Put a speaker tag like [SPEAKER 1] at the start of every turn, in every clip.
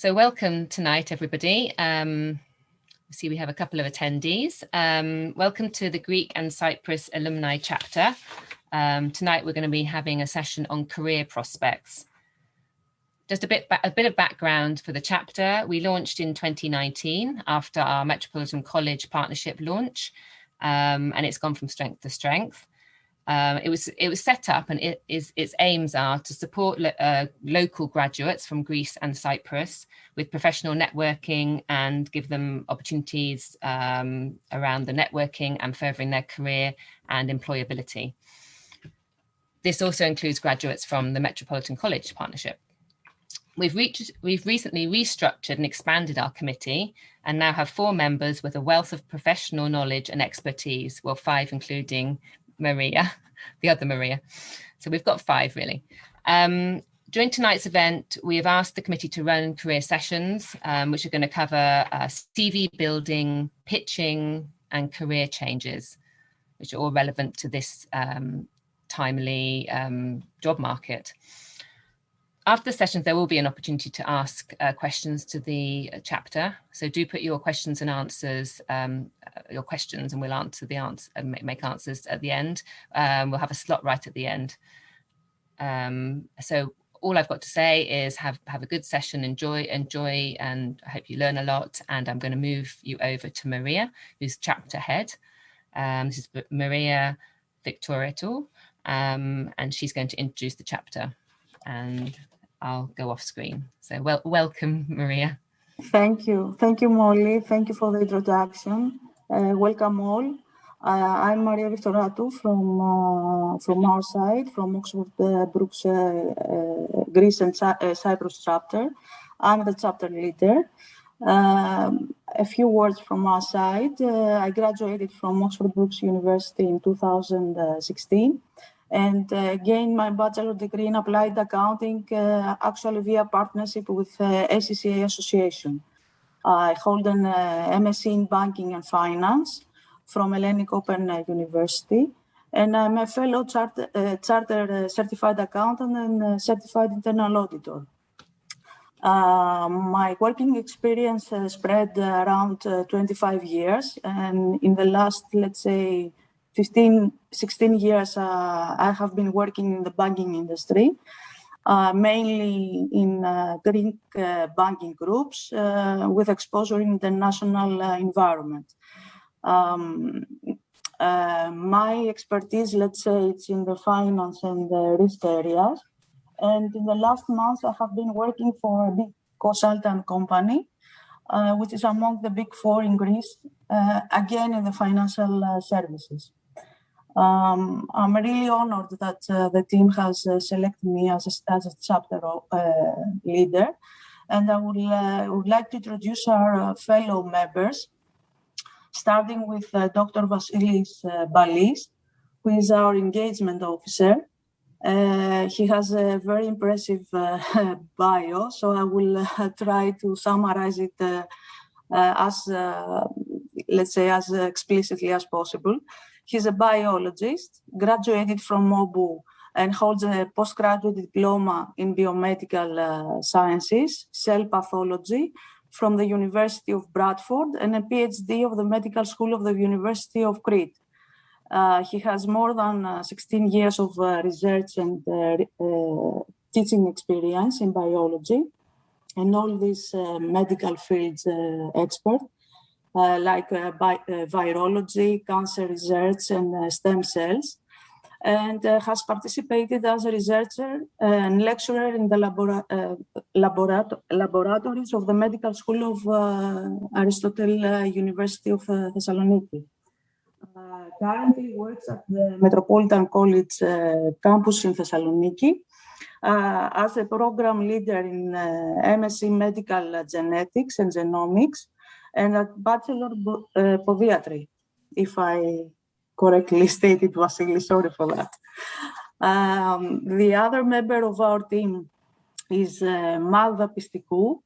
[SPEAKER 1] So welcome tonight, everybody. I see we have a couple of attendees. Welcome to the Greek and Cyprus Alumni Chapter. Tonight we're going to be having a session on career prospects. Just a bit of background for the chapter. We launched in 2019 after our Metropolitan College partnership launch, and it's gone from strength to strength. It was set up, and its aims are to support local graduates from Greece and Cyprus with professional networking and give them opportunities around the networking and furthering their career and employability. This also includes graduates from the Metropolitan College partnership. We've recently restructured and expanded our committee and now have 4 members with a wealth of professional knowledge and expertise, well, 5 including Maria, the other Maria. So we've got 5 really. During tonight's event, we have asked the committee to run career sessions, which are going to cover CV building, pitching, and career changes, which are all relevant to this timely job market. After the sessions, there will be an opportunity to ask questions to the chapter. So do put your questions and answers, and we'll answer make answers at the end. We'll have a slot right at the end. So all I've got to say is have a good session, enjoy, and I hope you learn a lot. And I'm going to move you over to Maria, who's chapter head. This is Maria Victoriatou, and she's going to introduce the chapter. And I'll go off screen. So welcome, Maria.
[SPEAKER 2] Thank you, Molly. Thank you for the introduction. Welcome all. I'm Maria Victoriatou from our side, from Oxford Brookes Greece and Cyprus chapter. I'm the chapter leader. A few words from our side. I graduated from Oxford Brookes University in 2016. And gained my bachelor degree in applied accounting, actually via partnership with ACCA Association. I hold an MSc in banking and finance from Hellenic Open University, and I'm a fellow charter certified accountant and certified internal auditor. My working experience spread around 25 years, and in the last, let's say, 16 years, I have been working in the banking industry, mainly in Greek banking groups with exposure in the international environment. My expertise, let's say, it's in the finance and the risk areas. And in the last months, I have been working for a big consultant company, which is among the big 4 in Greece, again in the financial services. I'm really honored that the team has selected me as a chapter leader, and I would like to introduce our fellow members, starting with Dr. Vasilis Balis, who is our engagement officer. He has a very impressive bio, so I will try to summarize it as explicitly as possible. He's a biologist, graduated from MOBU, and holds a postgraduate diploma in biomedical sciences, cell pathology, from the University of Bradford, and a PhD of the Medical School of the University of Crete. He has more than 16 years of research and teaching experience in biology, and all these medical fields expert. Like virology, cancer research, and stem cells, and has participated as a researcher and lecturer in the laboratories of the Medical School of Aristotle University of Thessaloniki. Currently works at the Metropolitan College campus in Thessaloniki as a program leader in MSc Medical Genetics and Genomics, and a Bachelor Podiatry, if I correctly stated, Vasilis, sorry for that. The other member of our team is Malva Pisticou,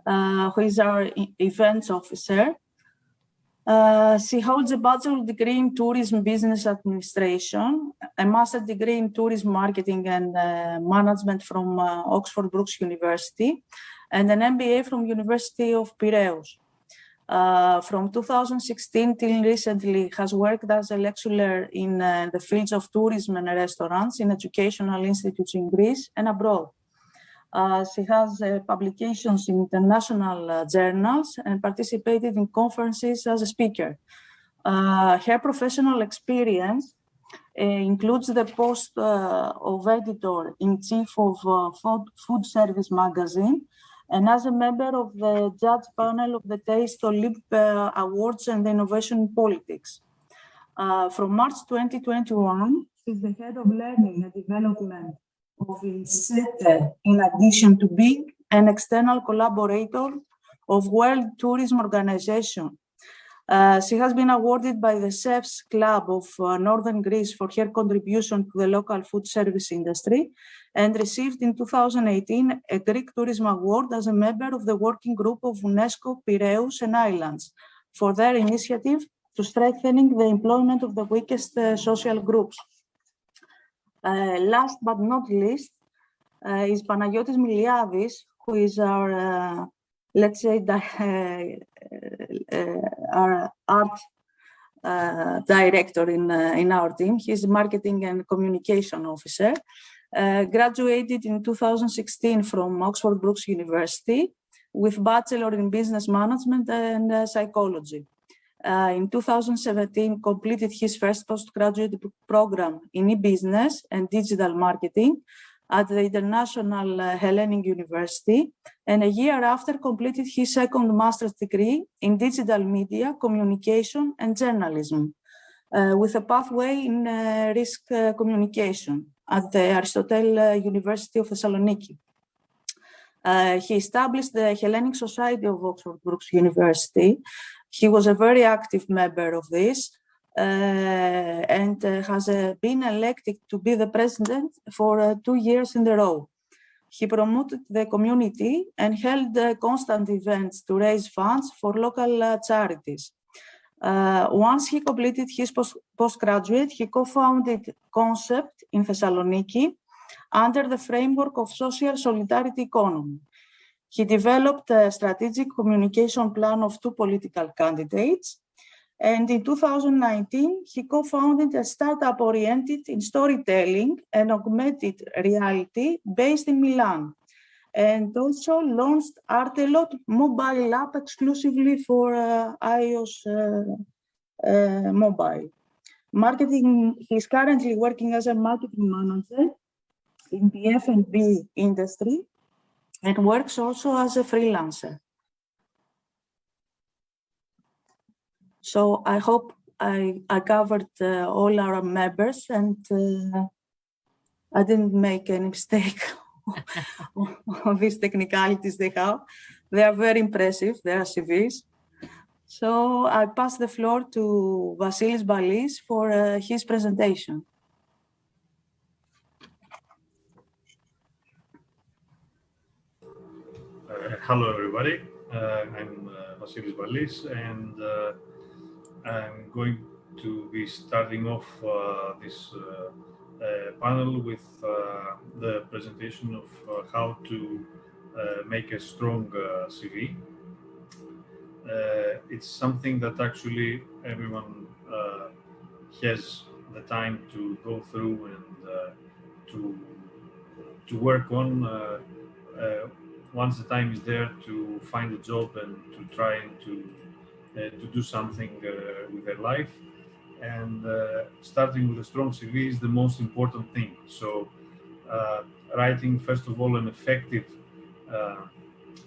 [SPEAKER 2] who is our events officer. She holds a bachelor degree in tourism business administration, a master degree in tourism marketing and management from Oxford Brookes University, and an MBA from University of Piraeus. From 2016 till recently has worked as a lecturer in the fields of tourism and restaurants in educational institutes in Greece and abroad. She has publications in international journals and participated in conferences as a speaker. Her professional experience includes the post of editor-in-chief of Food Service magazine, and as a member of the judge panel of the Taste Olymp Awards and Innovation in Politics. From March 2021, she's the head of learning and development of VITAE, in addition to being an external collaborator of World Tourism Organization. She has been awarded by the Chefs Club of Northern Greece for her contribution to the local food service industry, and received in 2018 a Greek Tourism Award as a member of the working group of UNESCO, Piraeus and Islands for their initiative to strengthening the employment of the weakest social groups. Last but not least is Panagiotis Miliadis, who is our, let's say, our art director in our team. He's marketing and communication officer. Graduated in 2016 from Oxford Brookes University with Bachelor in Business Management and Psychology. In 2017, completed his first postgraduate program in e-business and digital marketing at the International Hellenic University, and a year after completed his second master's degree in digital media, communication and journalism, with a pathway in risk communication at the Aristotle University of Thessaloniki. He established the Hellenic Society of Oxford Brookes University. He was a very active member of this and has been elected to be the president for 2 years in a row. He promoted the community and held constant events to raise funds for local charities. Once he completed his postgraduate, he co-founded Concept in Thessaloniki under the framework of social solidarity economy. He developed a strategic communication plan of 2 political candidates. And in 2019, he co-founded a startup oriented in storytelling and augmented reality based in Milan, and also launched Artelot mobile app exclusively for iOS mobile. Marketing, he's currently working as a marketing manager in the F&B industry and works also as a freelancer. So I hope I covered all our members and I didn't make any mistake on these technicalities they have. They are very impressive, their CVs. So I pass the floor to Vasilis Balis for his presentation.
[SPEAKER 3] Hello, everybody. I'm Vasilis Balis, and I'm going to be starting off this panel with the presentation of how to make a strong CV. It's something that actually everyone has the time to go through and to work on once the time is there to find a job and to try to do something with their life. And starting with a strong CV is the most important thing. So writing, first of all, an effective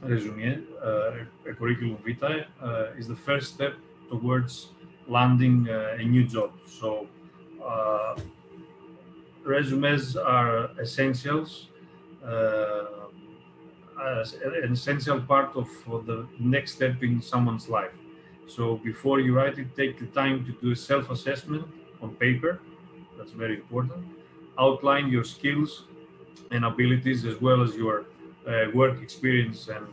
[SPEAKER 3] resume, a curriculum vitae, is the first step towards landing a new job. So resumes are essentials, as an essential part of the next step in someone's life. So before you write it, take the time to do a self-assessment on paper. That's very important. Outline your skills and abilities as well as your work experience and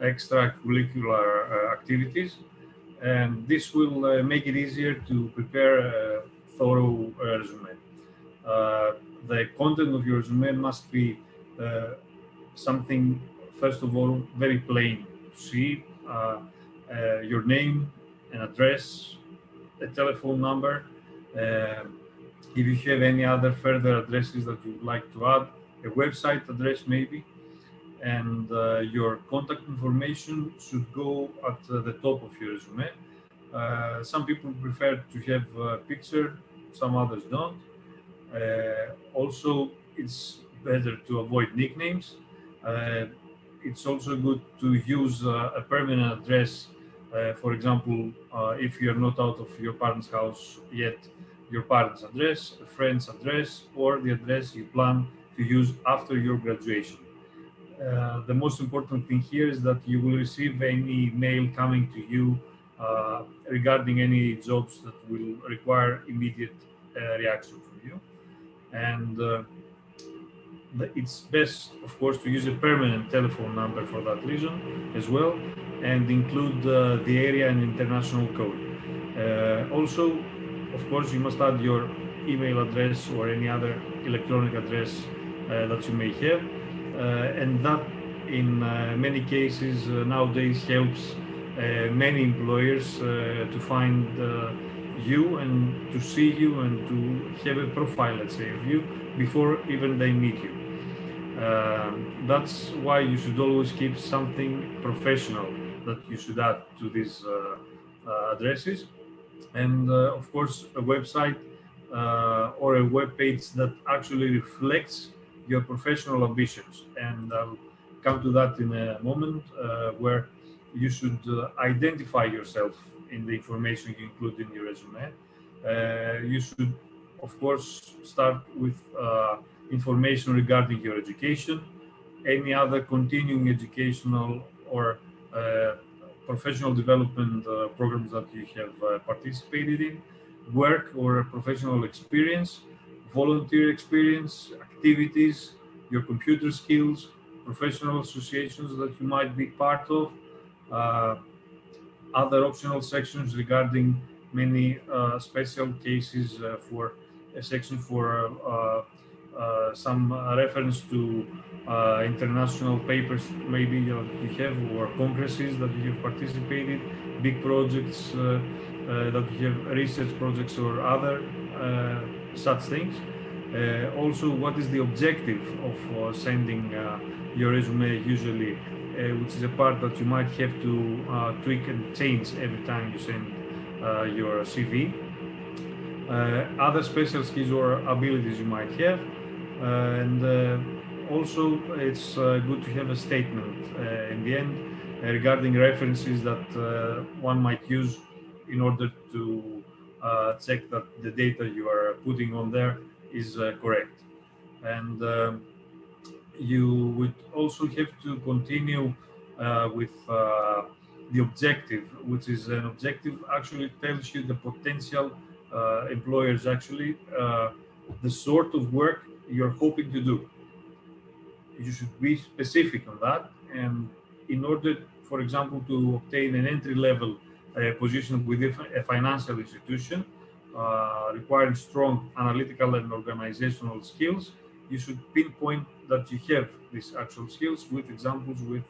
[SPEAKER 3] extracurricular activities. And this will make it easier to prepare a thorough resume. The content of your resume must be something first of all, very plain to see your name, an address, a telephone number. If you have any other further addresses that you would like to add, a website address maybe, and your contact information should go at the top of your resume. Some people prefer to have a picture, some others don't. Also, it's better to avoid nicknames. It's also good to use a permanent address. For example, if you're not out of your parents' house yet, your parents' address, a friend's address, or the address you plan to use after your graduation. The most important thing here is that you will receive any mail coming to you regarding any jobs that will require immediate reaction from you. And it's best, of course, to use a permanent telephone number for that reason as well, and include the area and international code. Also, of course, you must add your email address or any other electronic address that you may have, and that in many cases nowadays helps many employers to find you and to see you and to have a profile, let's say, of you before even they meet you. That's why you should always keep something professional that you should add to these addresses, and of course a website or a web page that actually reflects your professional ambitions. And I'll come to that in a moment, where you should identify yourself in the information you include in your resume. You should, of course, start with information regarding your education, any other continuing educational or professional development programs that you have participated in, work or professional experience, volunteer experience, activities, your computer skills, professional associations that you might be part of, other optional sections regarding many special cases, for a section for some reference to international papers maybe you have, or congresses that you have participated, big projects that you have, research projects or other such things. Also, what is the objective of sending your resume usually, which is a part that you might have to tweak and change every time you send your CV. Other special skills or abilities you might have, and also it's good to have a statement in the end regarding references that one might use in order to check that the data you are putting on there is correct. And you would also have to continue with the objective, which is an objective actually tells you the potential employers actually the sort of work you're hoping to do. You should be specific on that, and in order, for example, to obtain an entry-level position within a financial institution requiring strong analytical and organizational skills, you should pinpoint that you have these actual skills with examples with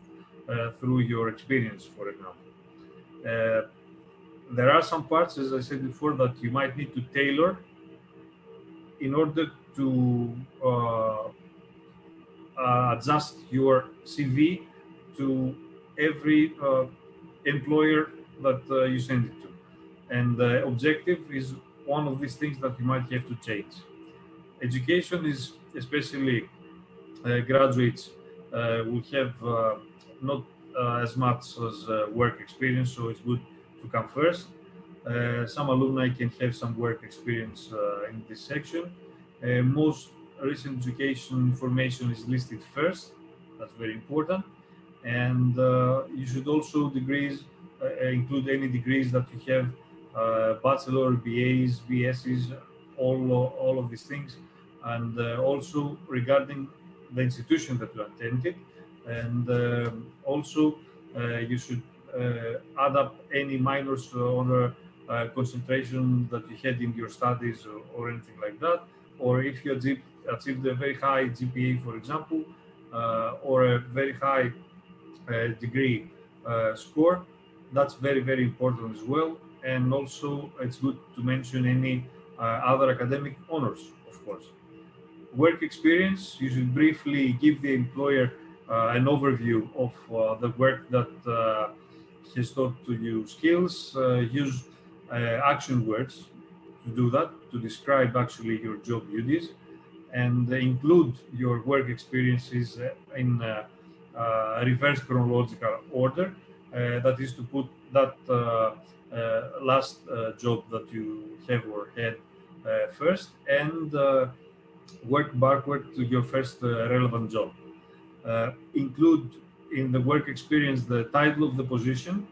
[SPEAKER 3] through your experience, for example. There are some parts, as I said before, that you might need to tailor in order to adjust your CV to every employer that you send it to. And the objective is one of these things that you might have to change. Education is, especially graduates, will have not as much as work experience, so it's good to come first. Some alumni can have some work experience in this section. Most recent education information is listed first. That's very important. And you should also include any degrees that you have, bachelor, BAs, BSs, all of these things. And also regarding the institution that you attended. And also you should add up any minors or concentration that you had in your studies or anything like that. Or if you achieved a very high GPA, for example, or a very high degree score. That's very, very important as well. And also, it's good to mention any other academic honors, of course. Work experience, you should briefly give the employer an overview of the work that has taught to you skills. Use action words to do that, to describe actually your job duties, and include your work experiences in reverse chronological order. That is to put that last job that you have or had first, and work backward to your first relevant job. Include in the work experience the title of the position,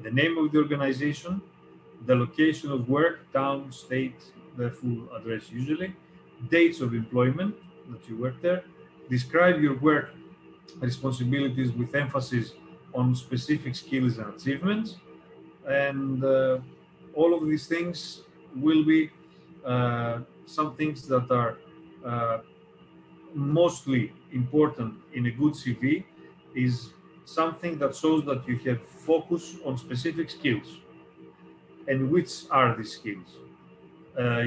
[SPEAKER 3] the name of the organization, the location of work, town, state, the full address usually, dates of employment that you work there, describe your work responsibilities with emphasis on specific skills and achievements, and all of these things will be some things that are mostly important in a good CV. Is something that shows that you have focus on specific skills. And which are these skills?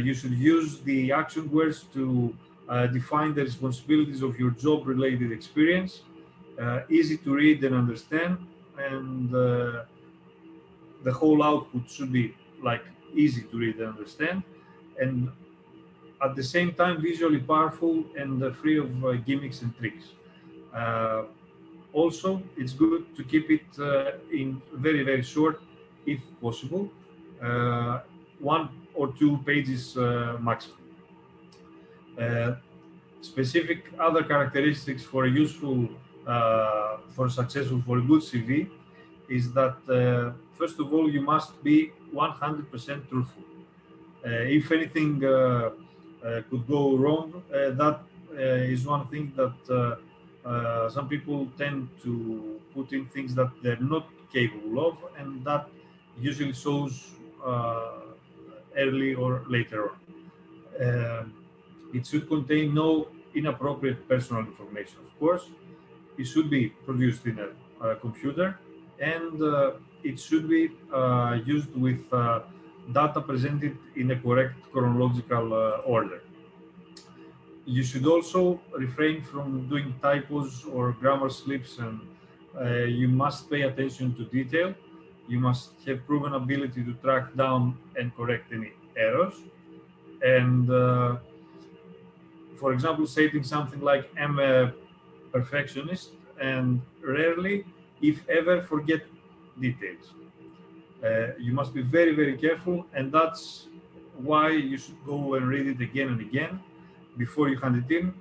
[SPEAKER 3] You should use the action words to define the responsibilities of your job-related experience, easy to read and understand, and the whole output should be like easy to read and understand, and at the same time visually powerful and free of gimmicks and tricks. Also, it's good to keep it in very, very short, if possible, 1 or 2 pages maximum. Specific other characteristics for a useful, for successful, for a good CV is that first of all, you must be 100% truthful. If anything could go wrong, that is one thing that some people tend to put in things that they're not capable of, and that usually shows early or later on. It should contain no inappropriate personal information, of course. It should be produced in a computer, and it should be used with data presented in a correct chronological order. You should also refrain from doing typos or grammar slips, and you must pay attention to detail. You must have proven ability to track down and correct any errors. And for example, stating something like, I'm a perfectionist and rarely, if ever, forget details. You must be very, very careful, and that's why you should go and read it again and again before you hand it in.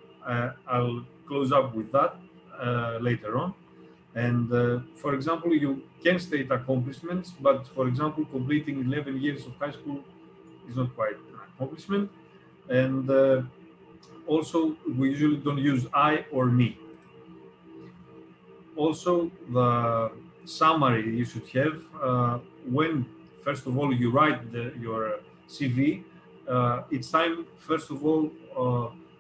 [SPEAKER 3] I'll close up with that later on. And for example, you can state accomplishments, but for example, completing 11 years of high school is not quite an accomplishment. And also, we usually don't use I or me. Also, the summary you should have when, first of all, you write your CV. It's time, first of all,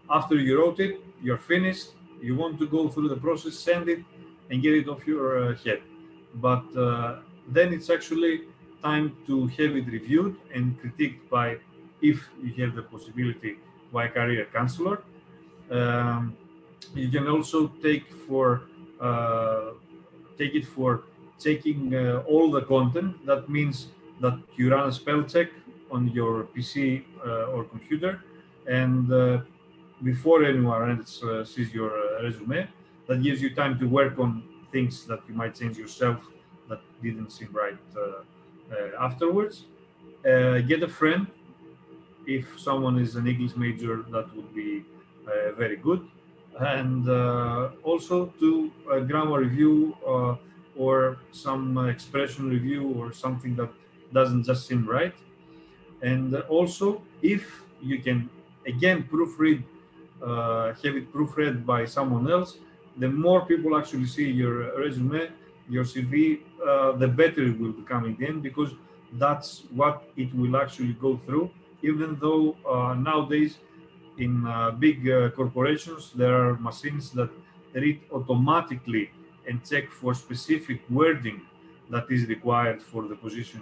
[SPEAKER 3] after you wrote it, you're finished, you want to go through the process, send it, and get it off your head. But then it's actually time to have it reviewed and critiqued by, if you have the possibility, by a career counselor. You can also take it for checking all the content. That means that you run a spell check on your PC or computer, and before anyone else sees your resume, that gives you time to work on things that you might change yourself that didn't seem right afterwards. Get a friend. If someone is an English major, that would be very good. And also do a grammar review or some expression review or something that doesn't just seem right. And also, if you can, again, proofread, have it proofread by someone else, the more people actually see your resume, your CV, the better it will become in the end, because that's what it will actually go through. Even though nowadays in big corporations, there are machines that read automatically and check for specific wording that is required for the position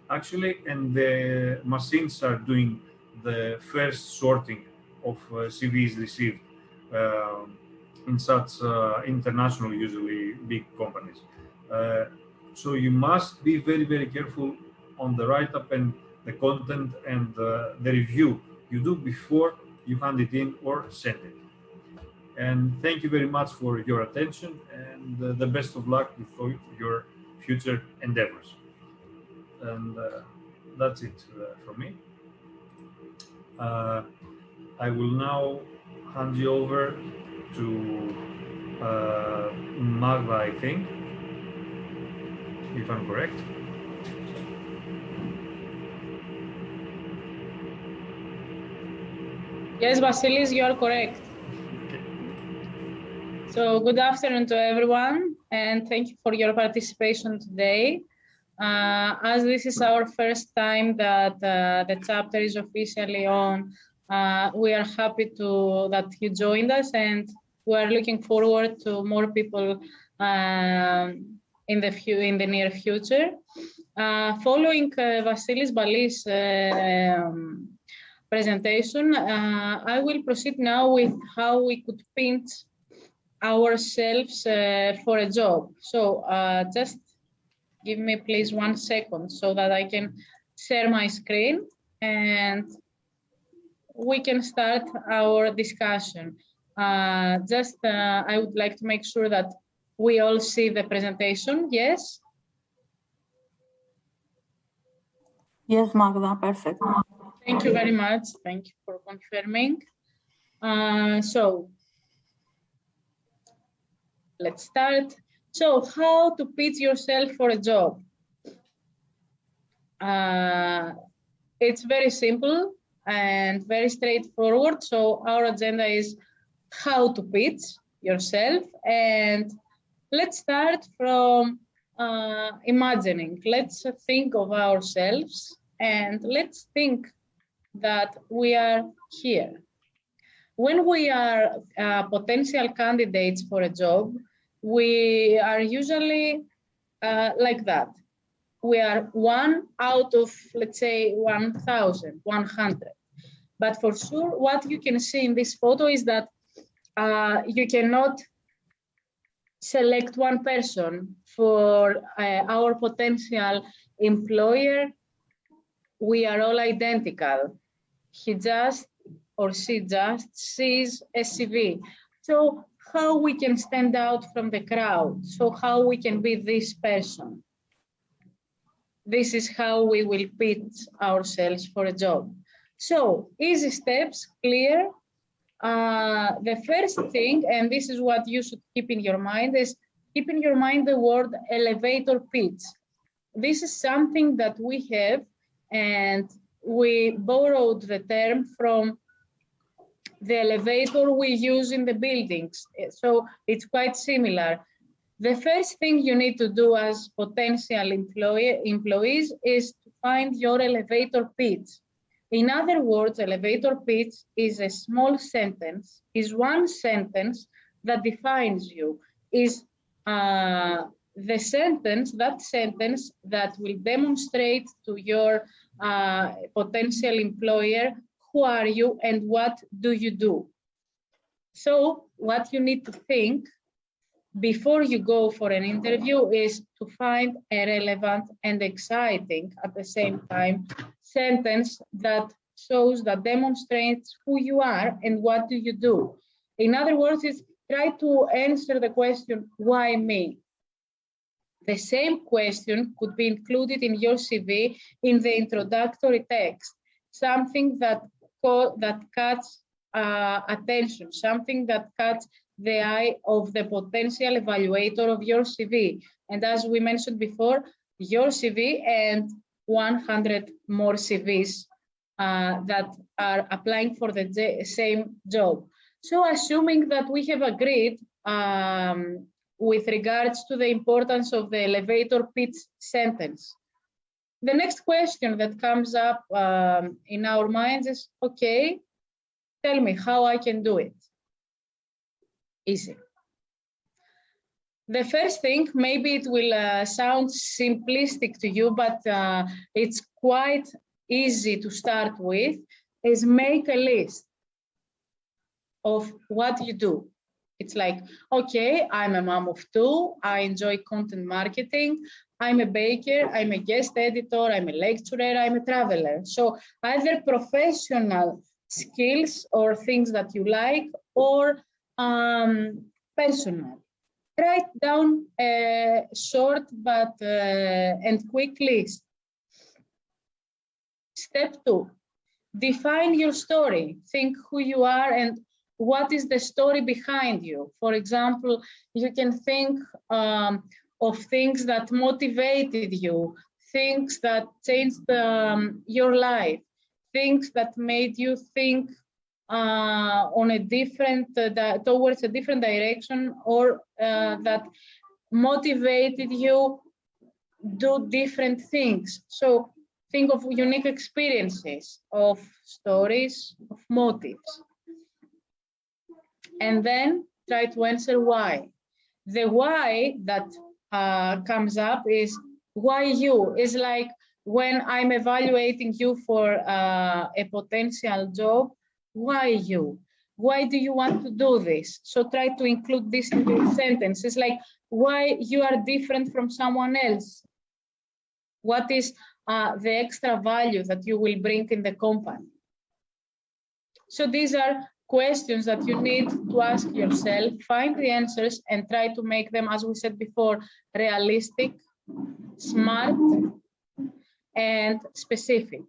[SPEAKER 3] actually, and the machines are doing the first sorting of CVs received in such international, usually big companies. So you must be very, very careful on the write-up and the content and the review you do before you hand it in or send it. And thank you very much for your attention, and the best of luck with your future endeavors. And that's it from me. I will now hand you over to Magda, I think, if I'm correct.
[SPEAKER 4] Yes, Vasilis, you are correct.
[SPEAKER 3] Okay.
[SPEAKER 4] So good afternoon to everyone, and thank you for your participation today. As this is our first time that the chapter is officially on, we are happy that you joined us, and we are looking forward to more people in the near future. Following Vasilis Balis' presentation, I will proceed now with how we could pinch ourselves for a job. So just give me please 1 second so that I can share my screen and we can start our discussion. I would like to make sure that we all see the presentation. Yes?
[SPEAKER 2] Yes, Magda, perfect.
[SPEAKER 4] Thank you very much. Thank you for confirming. So let's start. So how to pitch yourself for a job? It's very simple and very straightforward. So our agenda is how to pitch yourself. And let's start from imagining. Let's think of ourselves and let's think that we are here. When we are potential candidates for a job, we are usually like that. We are 1 out of, let's say, 1,100. But for sure, what you can see in this photo is that you cannot select one person for our potential employer. We are all identical. He just or she just sees a CV. So how we can stand out from the crowd? So how we can be this person? This is how we will pitch ourselves for a job. So easy steps, clear. The first thing, and this is what you should keep in your mind, is keep in your mind the word elevator pitch. This is something that we have, and we borrowed the term from the elevator we use in the buildings. So it's quite similar. The first thing you need to do as potential employees is to find your elevator pitch. In other words, elevator pitch is a small sentence, is one sentence that defines you, is the sentence that will demonstrate to your potential employer who are you and what do you do. So what you need to think before you go for an interview is to find a relevant and exciting at the same time sentence that shows, that demonstrates who you are and what do you do. In other words, is try to answer the question, why me? The same question could be included in your CV in the introductory text, something that catches attention, something that catches the eye of the potential evaluator of your CV. And as we mentioned before, your CV and 100 more CVs that are applying for the same job. So assuming that we have agreed with regards to the importance of the elevator pitch sentence, the next question that comes up in our minds is, okay, tell me how I can do it. Easy. The first thing, maybe it will sound simplistic to you, but it's quite easy to start with, is make a list of what you do. It's like, okay, I'm a mom of two, I enjoy content marketing, I'm a baker, I'm a guest editor, I'm a lecturer, I'm a traveler. So either professional skills or things that you like, or personal. Write down a short but and quick list. Step 2, define your story. Think who you are and what is the story behind you. For example, you can think of things that motivated you, things that changed your life, things that made you think on a different, towards a different direction, or that motivated you do different things. So think of unique experiences, of stories, of motives. And then try to answer why. The why that comes up is why you, is like when I'm evaluating you for a potential job, why you? Why do you want to do this? So try to include this in your sentence. It's like why you are different from someone else. What is the extra value that you will bring in the company? So these are questions that you need to ask yourself, find the answers, and try to make them, as we said before, realistic, smart, and specific.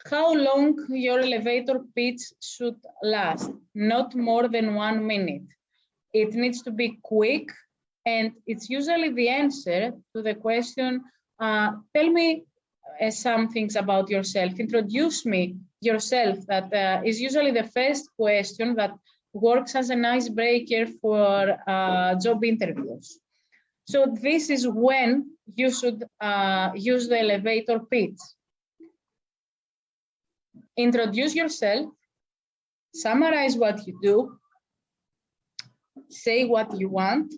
[SPEAKER 4] How long your elevator pitch should last? Not more than 1 minute. It needs to be quick, and it's usually the answer to the question, tell me some things about yourself, introduce me yourself. That is usually the first question that works as an icebreaker for job interviews. So this is when you should use the elevator pitch. Introduce yourself, summarize what you do, say what you want,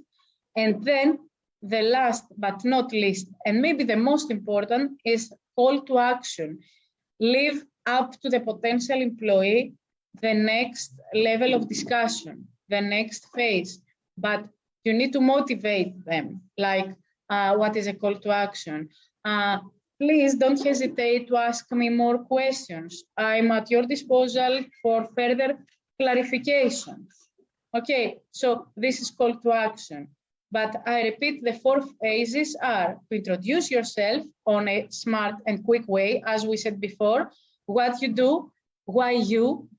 [SPEAKER 4] and then the last but not least, and maybe the most important, is call to action. Leave up to the potential employee the next level of discussion, the next phase, but you need to motivate them, like what is a call to action? Please don't hesitate to ask me more questions. I'm at your disposal for further clarifications. Okay, so this is call to action. But I repeat, the 4 phases are to introduce yourself on a smart and quick way, as we said before, what you do, why you,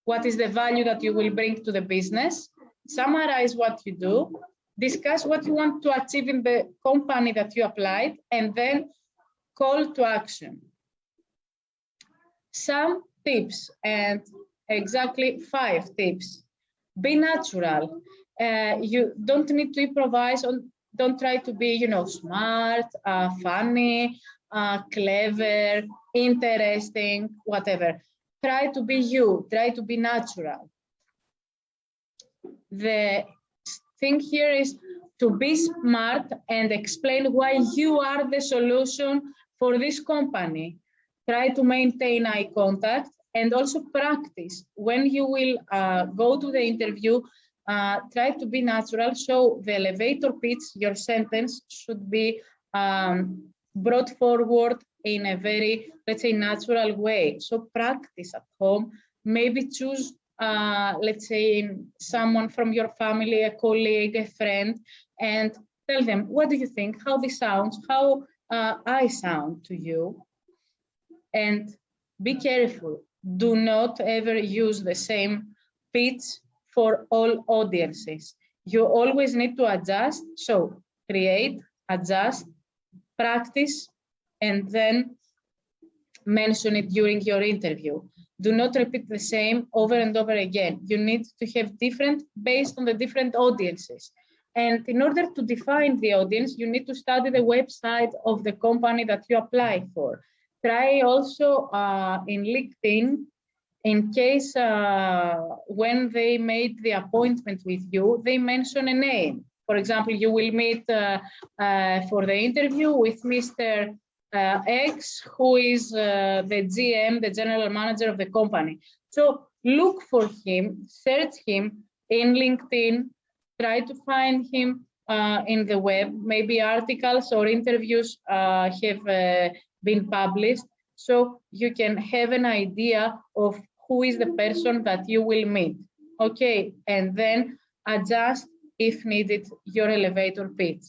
[SPEAKER 4] what is the value that you will bring to the business, summarize what you do, discuss what you want to achieve in the company that you applied, and then call to action. Some tips, and exactly 5 tips. Be natural. You don't need to improvise, or don't try to be, smart, funny, clever, interesting, whatever. Try to be you, try to be natural. The thing here is to be smart and explain why you are the solution for this company. Try to maintain eye contact and also practice. When you will go to the interview, try to be natural. So the elevator pitch, your sentence, should be brought forward in a very, let's say, natural way. So practice at home. Maybe choose, let's say, someone from your family, a colleague, a friend, and tell them, what do you think? How this sounds? How I sound to you? And be careful. Do not ever use the same pitch for all audiences. You always need to adjust. So create, adjust, practice, and then mention it during your interview. Do not repeat the same over and over again. You need to have different based on the different audiences. And in order to define the audience, you need to study the website of the company that you apply for. Try also in LinkedIn, in case when they made the appointment with you, they mention a name. For example, you will meet for the interview with Mr. X, who is the GM, the general manager of the company. So look for him, search him in LinkedIn, try to find him in the web. Maybe articles or interviews have been published, so you can have an idea of who is the person that you will meet. Okay, and then adjust, if needed, your elevator pitch.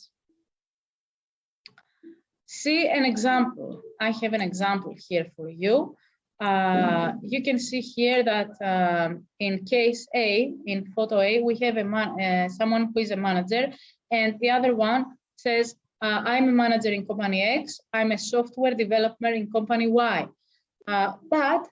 [SPEAKER 4] See an example. I have an example here for you. You can see here that in case A, in photo A, we have someone who is a manager, and the other one says, I'm a manager in company X, I'm a software developer in company Y. But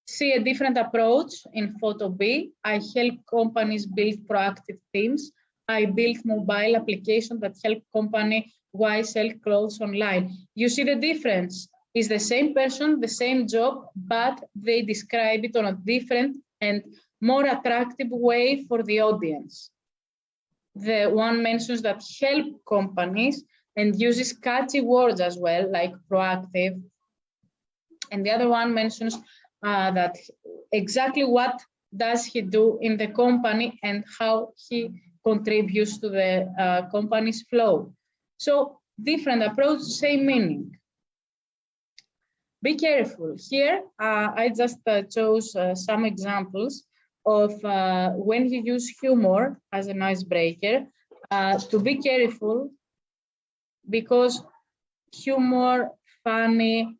[SPEAKER 4] see a different approach in photo B. I help companies build proactive teams. I build mobile applications that help company Y sell clothes online. You see the difference. It's the same person, the same job, but they describe it on a different and more attractive way for the audience. The one mentions that help companies and uses catchy words as well, like proactive. And the other one mentions that exactly what does he do in the company and how he contributes to the company's flow. So different approach, same meaning. Be careful. Here, I just chose some examples of when you use humor as an icebreaker, to be careful, because humor, funny,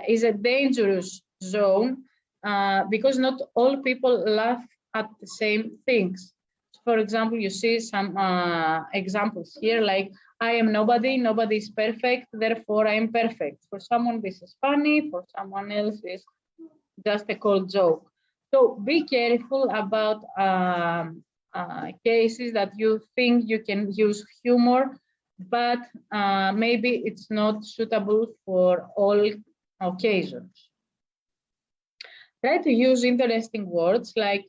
[SPEAKER 4] is a dangerous zone, because not all people laugh at the same things. For example, you see some examples here, like, I am nobody, nobody is perfect, therefore I am perfect. For someone, this is funny, for someone else, it's just a cold joke. So be careful about cases that you think you can use humor, but maybe it's not suitable for all occasions. Try to use interesting words, like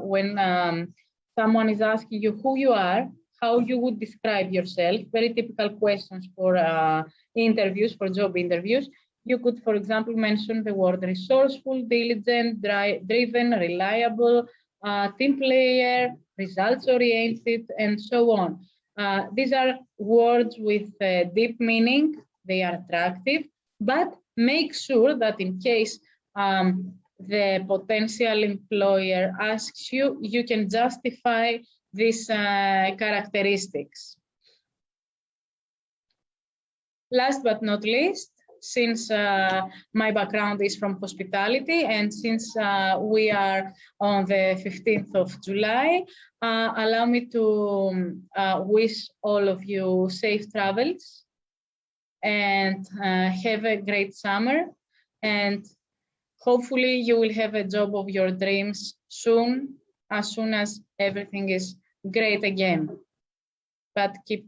[SPEAKER 4] when someone is asking you who you are, how you would describe yourself, very typical questions for interviews, for job interviews. You could, for example, mention the word resourceful, diligent, driven, reliable, team player, results-oriented, and so on. These are words with deep meaning. They are attractive, but make sure that in case the potential employer asks you, you can justify these characteristics. Last but not least, since my background is from hospitality, and since we are on the 15th of July, allow me to wish all of you safe travels and have a great summer. And hopefully you will have a job of your dreams soon as everything is great again. But keep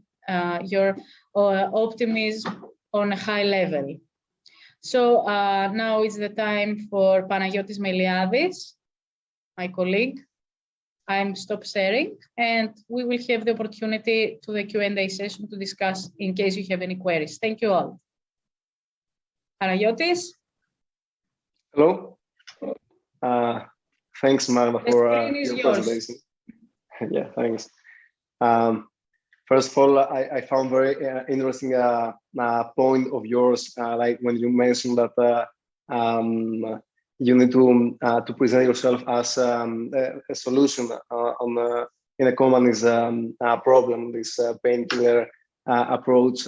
[SPEAKER 4] your optimism on a high level. So now is the time for Panagiotis Meliadis, my colleague. I'm stop sharing, and we will have the opportunity to the Q&A session to discuss in case you have any queries. Thank you all. Panagiotis?
[SPEAKER 5] Hello. Thanks, Magda, for your presentation. Yeah, thanks. First of all, I found very interesting point of yours, like when you mentioned that you need to present yourself as a solution in a company's problem. This painkiller approach,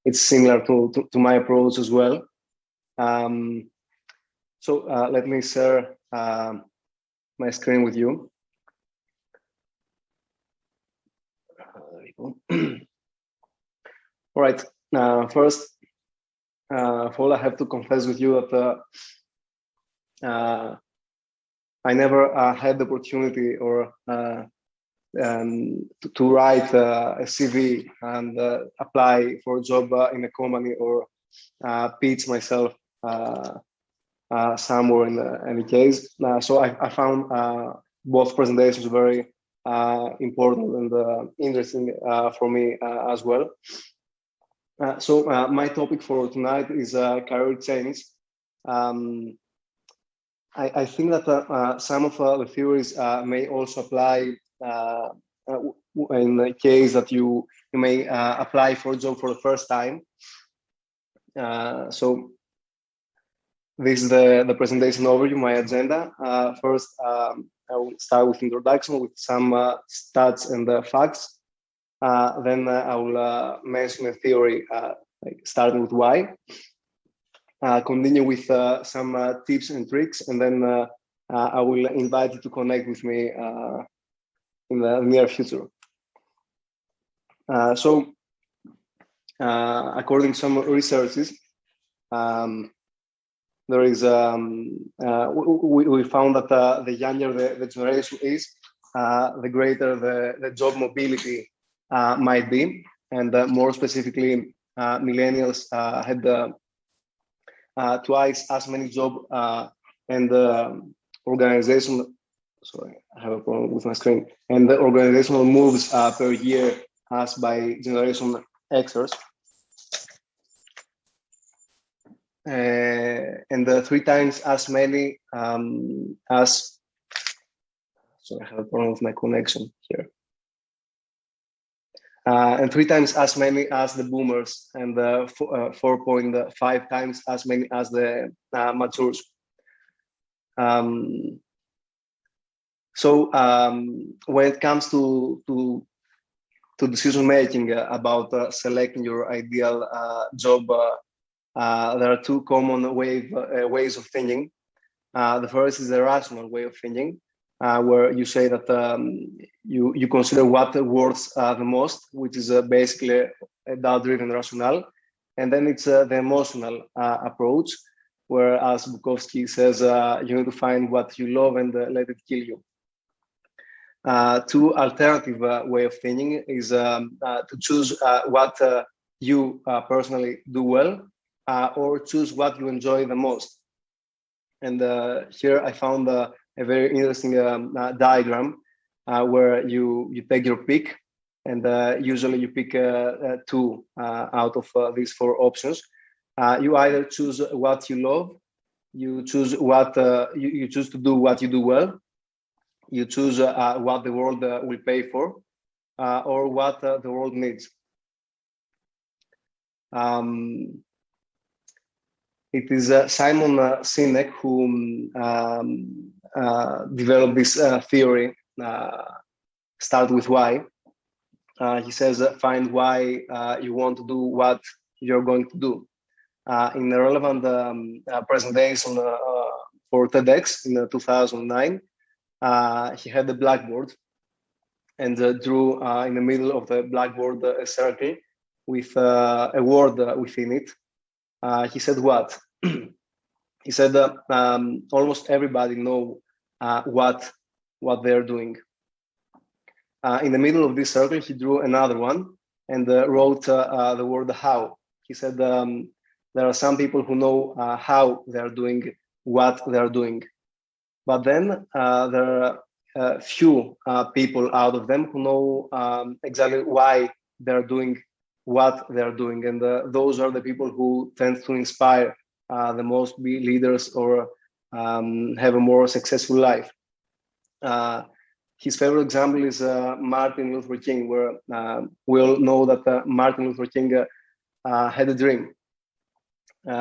[SPEAKER 5] it's similar to my approach as well. So let me share my screen with you. All right. First of all, I have to confess with you that I never had the opportunity or to write a CV and apply for a job in a company or pitch myself somewhere in any case. So I found both presentations very important and interesting for me as well. So my topic for tonight is career change. I think that some of the theories may also apply in the case that you may apply for a job for the first time. So this is the presentation overview, my agenda. First, I will start with introduction with some stats and facts. Then I will mention a theory, like starting with why. Continue with some tips and tricks, and then I will invite you to connect with me in the near future. So, according to some researches, there is we found that the younger the generation is, the greater the job mobility might be, and more specifically, millennials had twice as many job and organization. Sorry, I have a problem with my screen. And the organizational moves per year as by Generation Xers. And 3 times as many as, sorry, I have a problem with my connection here. And 3 times as many as the boomers, and 4.5 times as many as the matures. So when it comes to decision making about selecting your ideal job, there are 2 common ways of thinking. The first is the rational way of thinking, where you say that you consider what works the most, which is basically a data-driven rationale. And then it's the emotional approach, where, as Bukowski says, you need to find what you love and let it kill you. 2 alternative way of thinking is to choose what you personally do well, or choose what you enjoy the most. And here I found a very interesting diagram where you take your pick, and usually you pick 2 out of these 4 options. You either choose what you love, you choose what you choose to do what you do well, you choose what the world will pay for, or what the world needs. It is Simon Sinek who developed this theory, start with why. He says, find why you want to do what you're going to do. In a relevant presentation for TEDx in 2009, he had the blackboard and drew in the middle of the blackboard a circle with a word within it. He said what? He said almost everybody know what they're doing. In the middle of this circle, he drew another one and wrote the word how. He said there are some people who know how they're doing what they're doing, but then there are few people out of them who know exactly why they're doing what they're doing, and those are the people who tend to inspire the most, be leaders or have a more successful life. His favorite example is Martin Luther King, where we all know that Martin Luther King had a dream.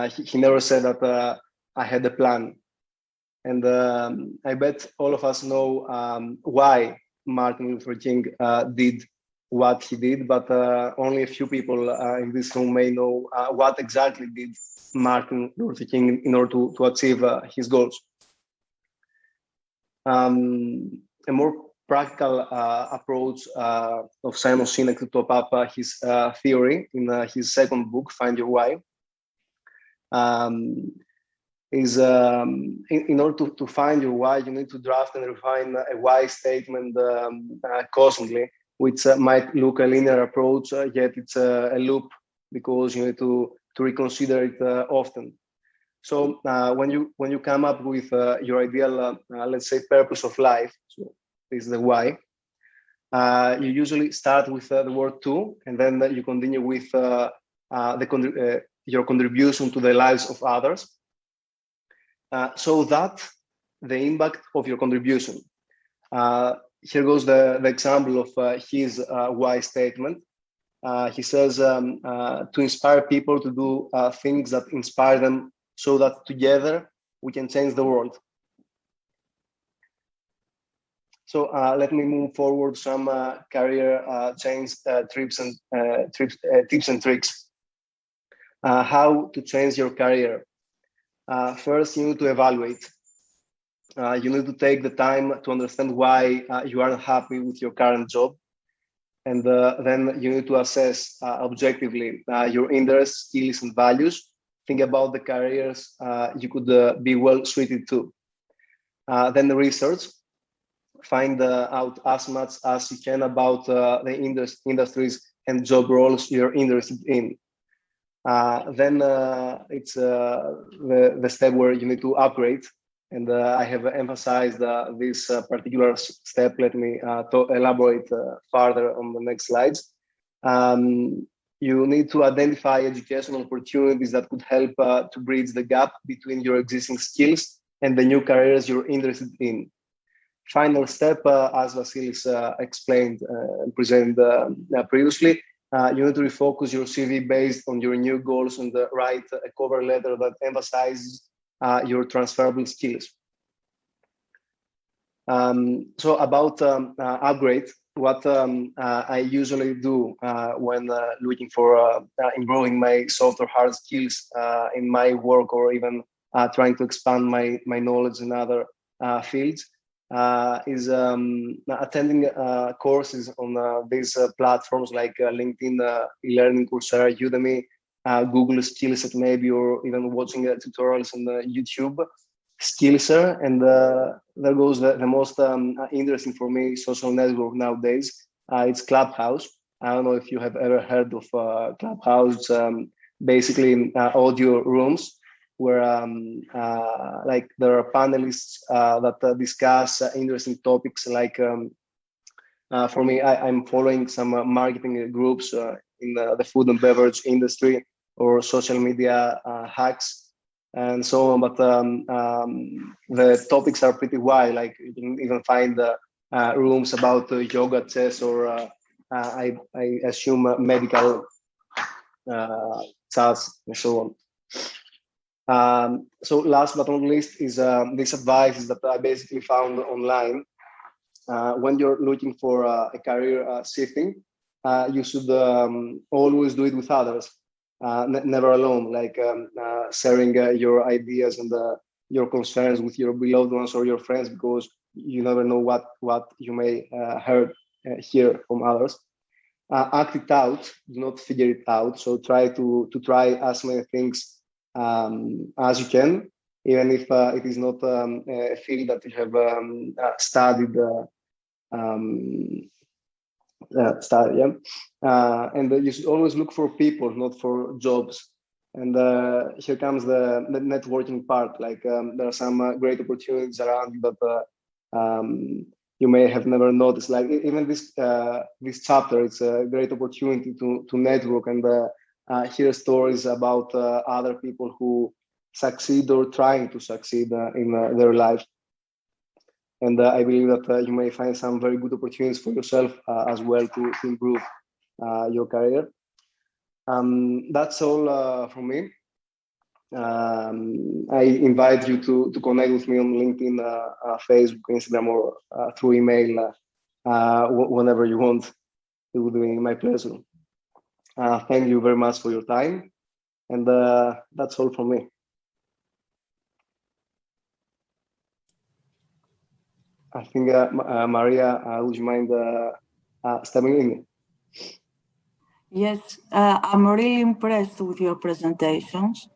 [SPEAKER 5] He never said that I had a plan. And I bet all of us know why Martin Luther King did what he did, but only a few people in this room may know what exactly did Martin Luther King in order to achieve his goals. A more practical approach of Simon Sinek to top up his theory in his second book, Find Your Why, is in order to find your why, you need to draft and refine a why statement constantly, which might look a linear approach, yet it's a loop because you need to reconsider it often. So when you come up with your ideal, let's say, purpose of life, so this is the why, you usually start with the word to, and then you continue with your contribution to the lives of others, so that the impact of your contribution. Here goes the example of his why statement. He says, to inspire people to do things that inspire them, so that together we can change the world. So let me move forward some career change tips and tricks. How to change your career. First, you need to evaluate. You need to take the time to understand why you aren't happy with your current job. And then you need to assess objectively your interests, skills, and values. Think about the careers you could be well suited to. Then the research. Find out as much as you can about the industries and job roles you're interested in. Then it's the step where you need to upgrade. And I have emphasized this particular step. Let me elaborate further on the next slides. You need to identify educational opportunities that could help to bridge the gap between your existing skills and the new careers you're interested in. Final step, as Vasilis explained and presented previously, you need to refocus your CV based on your new goals and write a cover letter that emphasizes your transferable skills. So about upgrade, what I usually do when looking for improving my soft or hard skills in my work, or even trying to expand my knowledge in other fields, is attending courses on these platforms like LinkedIn, e-learning, Coursera, Udemy, Google Skillset maybe, or even watching tutorials on YouTube, Skillshare. And there goes the most interesting for me social network nowadays. It's Clubhouse. I don't know if you have ever heard of Clubhouse. Basically audio rooms where like there are panelists that discuss interesting topics. Like for me, I'm following some marketing groups in the food and beverage industry, or social media hacks and so on. But the topics are pretty wide. Like you can even find rooms about yoga, chess, or I assume medical chats and so on. So last but not least is this advice that I basically found online. When you're looking for a career shifting, you should always do it with others, never alone, like sharing your ideas and your concerns with your beloved ones or your friends, because you never know what you may hear from others. Act it out, do not figure it out. So try to try as many things as you can, even if it is not a field that you have studied. And you should always look for people, not for jobs. And here comes the networking part. Like there are some great opportunities around that you may have never noticed. Like even this chapter, it's a great opportunity to network and hear stories about other people who succeed or trying to succeed in their life. And I believe that you may find some very good opportunities for yourself as well to improve your career. That's all from me. I invite you to connect with me on LinkedIn, Facebook, Instagram, or through email whenever you want. It would be my pleasure. Thank you very much for your time. And that's all from me. I think, Maria, would you mind stepping in?
[SPEAKER 2] Yes, I'm really impressed with your presentations.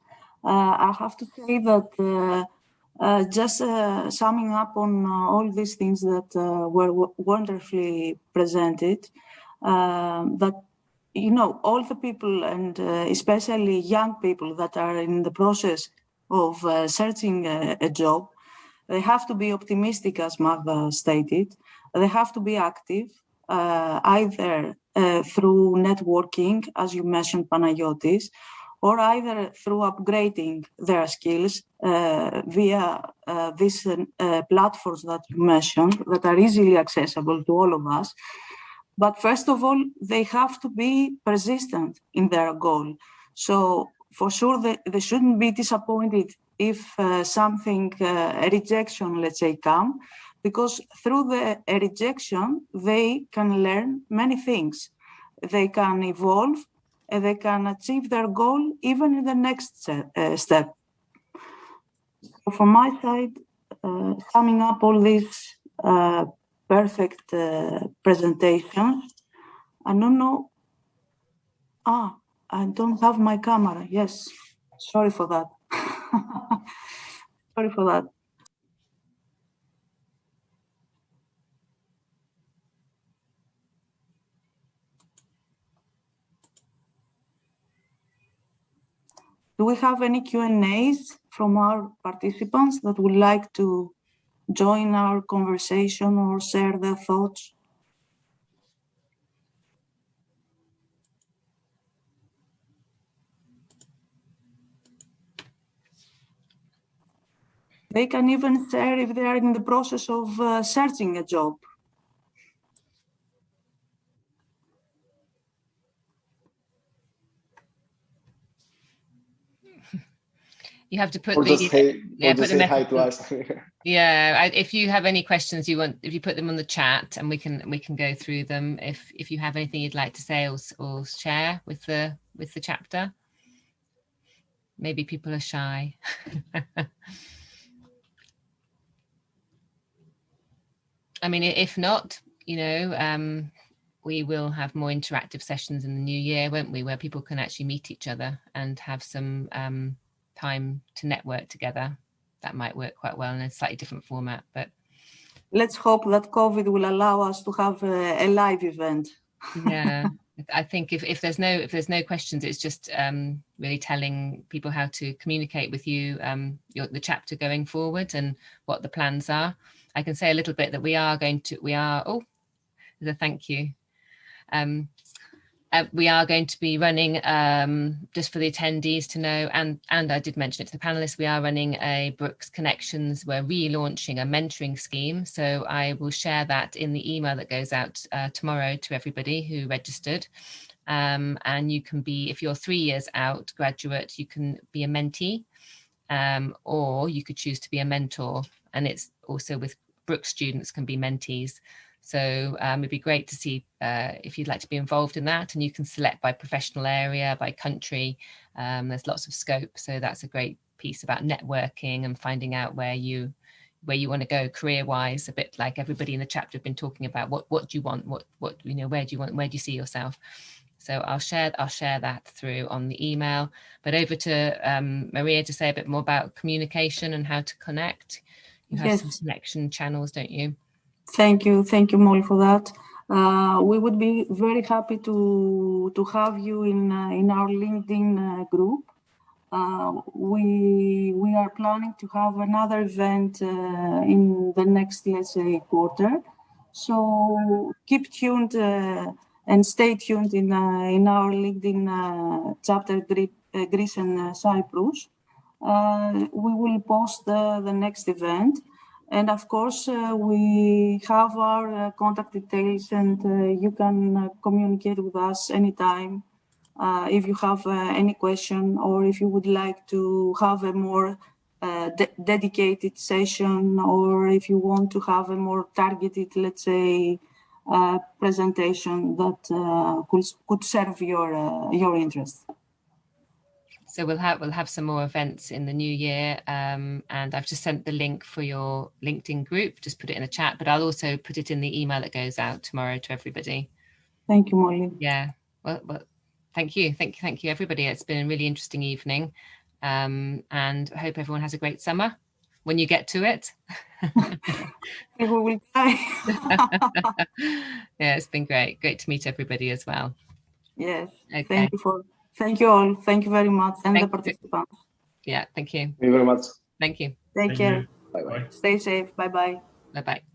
[SPEAKER 2] I have to say that just summing up on all these things that were wonderfully presented, that, you know, all the people, and especially young people that are in the process of searching a job, they have to be optimistic, as Magda stated. They have to be active, either through networking, as you mentioned, Panayotis, or either through upgrading their skills via these platforms that you mentioned that are easily accessible to all of us. But first of all, they have to be persistent in their goal. So for sure, they shouldn't be disappointed if something, a rejection, let's say, come, because through the rejection, they can learn many things. They can evolve and they can achieve their goal even in the next step. So from my side, summing up all these perfect presentation. I don't know. I don't have my camera. Yes, sorry for that. Sorry for that. Do we have any Q&As from our participants that would like to join our conversation or share their thoughts? They can even share if they are in the process of searching a job.
[SPEAKER 5] You have to put say hi to us.
[SPEAKER 1] Yeah, if you have any questions if you put them on the chat, and we can go through them. If you have anything you'd like to say or share with the chapter. Maybe people are shy. I mean, if not, we will have more interactive sessions in the new year, won't we, where people can actually meet each other and have some time to network together. That might work quite well in a slightly different format, but
[SPEAKER 2] let's hope that COVID will allow us to have a live event.
[SPEAKER 1] Yeah, I think if there's no questions, it's just really telling people how to communicate with you, the chapter going forward and what the plans are. I can say a little bit that we are, oh, there's a thank you. We are going to be running, just for the attendees to know, and I did mention it to the panelists, we are running a Brooks Connections, we're relaunching a mentoring scheme. So I will share that in the email that goes out tomorrow to everybody who registered. And you can be, if you're 3 years out graduate, you can be a mentee, or you could choose to be a mentor. And it's also with Brooks students can be mentees. So it'd be great to see if you'd like to be involved in that, and you can select by professional area, by country. There's lots of scope. So that's a great piece about networking and finding out where you want to go career-wise, a bit like everybody in the chapter have been talking about what do you want, what where do you see yourself? So I'll share that through on the email. But over to Maria to say a bit more about communication and how to connect. You have some connection channels, don't you?
[SPEAKER 2] Thank you, Molly, for that. We would be very happy to have you in our LinkedIn group. We are planning to have another event in the next, let's say, quarter. So keep tuned and stay tuned in our LinkedIn chapter Greece and Cyprus. We will post the next event. And of course, we have our contact details, and you can communicate with us anytime if you have any question, or if you would like to have a more dedicated session, or if you want to have a more targeted, let's say, presentation that could serve your interest.
[SPEAKER 1] So we'll have some more events in the new year, and I've just sent the link for your LinkedIn group. Just put it in the chat, but I'll also put it in the email that goes out tomorrow to everybody.
[SPEAKER 2] Thank you, Molly.
[SPEAKER 1] Yeah, well, thank you, everybody. It's been a really interesting evening, and I hope everyone has a great summer when you get to it.
[SPEAKER 2] We will try.
[SPEAKER 1] Yeah, it's been great to meet everybody as well.
[SPEAKER 2] Yes.
[SPEAKER 1] Okay.
[SPEAKER 2] Thank you all. Thank you very much, and the participants.
[SPEAKER 1] Yeah, thank you.
[SPEAKER 5] Thank you very much.
[SPEAKER 1] Thank you.
[SPEAKER 2] Take care.
[SPEAKER 3] You.
[SPEAKER 5] Bye-bye.
[SPEAKER 2] Stay safe. Bye-bye.
[SPEAKER 1] Bye-bye.